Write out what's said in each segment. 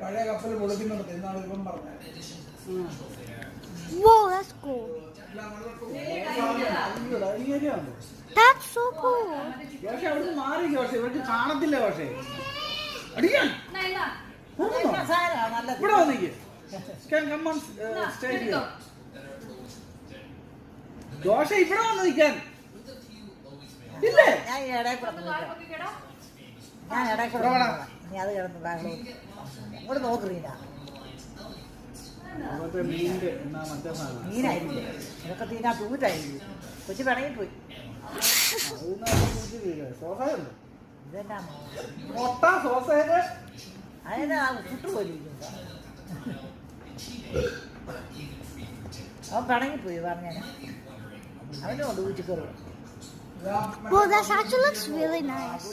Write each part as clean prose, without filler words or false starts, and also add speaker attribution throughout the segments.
Speaker 1: പഴയ കപ്പൽ പൊളിക്കുന്നുണ്ട് എന്നാണ് ഇപ്പം പറഞ്ഞത്.
Speaker 2: Whoa, that's cool. That's so cool.
Speaker 1: പക്ഷെ അവിടുന്ന് മാറി പക്ഷെ ഇവർക്ക് കാണത്തില്ല. പക്ഷേ അടിക്കാൻ ഇവിടെ വന്നിക്ക് ദോശ ഇവിടെ വന്ന് നിൽക്കാൻ ഇല്ലേ?
Speaker 3: ഞാൻ ഇടയ്ക്കൂടെ നീ അത് കിടന്ന് ബാംഗ്ലൂർ ഇങ്ങോട്ട് നോക്കറിയില്ല. മീനായിരിക്കും ഇതൊക്കെ തീരാ തൂറ്റായിരിക്കും. കൊച്ചു പിണങ്ങി പോയി. ഇതെന്നാ
Speaker 1: മുട്ട സോസേജ്
Speaker 3: അതിനാ ചുട്ടുപോലിരിക്കുന്നു. അവൻ പിണങ്ങിപ്പോയി പറഞ്ഞ അവനും കൊണ്ട് ഊച്ചിക്കറി.
Speaker 2: Whoa, that actually looks really nice.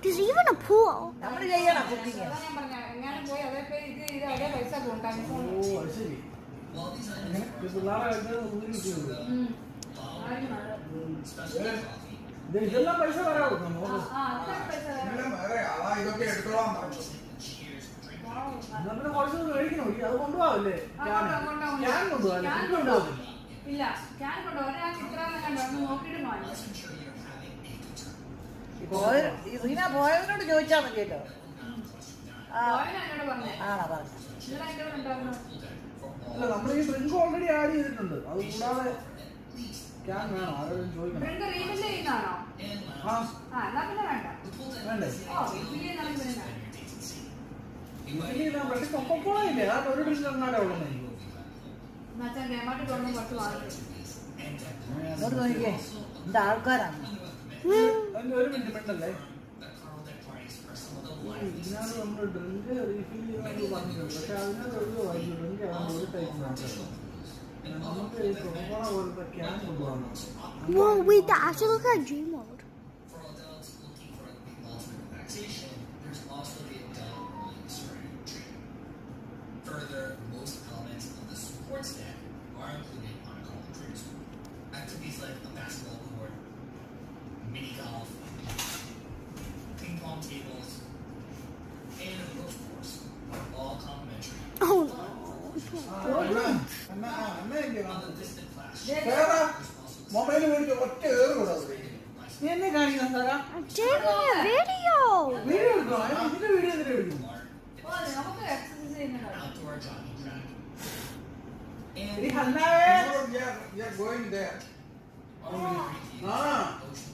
Speaker 2: There's even a pool.
Speaker 3: നമ്മൾ ചെയ്യണം കുക്കിങ്.
Speaker 1: ഇതെല്ലാം പൈസ വരാവും. നമ്മള് കുറച്ച് മേടിക്കണോ? അത് കൊണ്ടുപോകാവില്ലേ?
Speaker 3: റീന പോയവനോട് ചോദിച്ചാൽ മതിയല്ലോ. ആണോ പറഞ്ഞു.
Speaker 1: അല്ല നമ്മൾ ഈ ഡ്രിങ്ക് ഓൾറെഡി ആഡ് ചെയ്തിട്ടുണ്ട്. അത് കൂടാതെ ക്യാൻ വേണോ? ആരോടും ചോദിക്കണം. വേണ്ടേ? പക്ഷെ കൊക്കോള ഇല്ലേ? ആ ഒരു ഡ്രിങ്ക് അങ്ങാടെ ഉള്ളത്.
Speaker 3: അങ്ങോട്ട് നോക്കിക്കേ എന്താ ആൾക്കാരാണ്.
Speaker 1: അതിന്റെ ഒരു മിനിറ്റ് മിണ്ടല്ലേ. ഇതിനകത്ത് നമ്മൾ ഡ്രിങ്ക് റീഫിൽ ചെയ്യാൻ പറഞ്ഞിട്ടുണ്ട്. പക്ഷെ അതിനകത്ത് ഒരു ഡ്രിങ്ക് ഒരു ടൈപ്പ് മാത്രമേ നമുക്ക് കൊക്കോള പോലത്തെ ക്യാൻ കൊണ്ടുപോകണം.
Speaker 2: Whoa, wait, that actually looks like Dream World.
Speaker 4: Further, most elements of the sports deck are included on a golf cruise. Activities like a basketball court, mini golf, ping pong tables, and a golf course are all complimentary.
Speaker 2: Oh no.
Speaker 4: On the distant flash,
Speaker 1: mobile മേടിച്ച് ഒറ്റ ഏറുകൂടാതെ എന്നെ കാണിക്കണം സാറാ.
Speaker 2: I'm taking a video.
Speaker 1: Video എടുക്കണോ? ഇതിന്റെ video എന്തിനാ എടുക്കും?
Speaker 4: outdoor jogging track, and
Speaker 1: ഹന്നാവേ
Speaker 4: all 3
Speaker 1: ആ
Speaker 4: ocean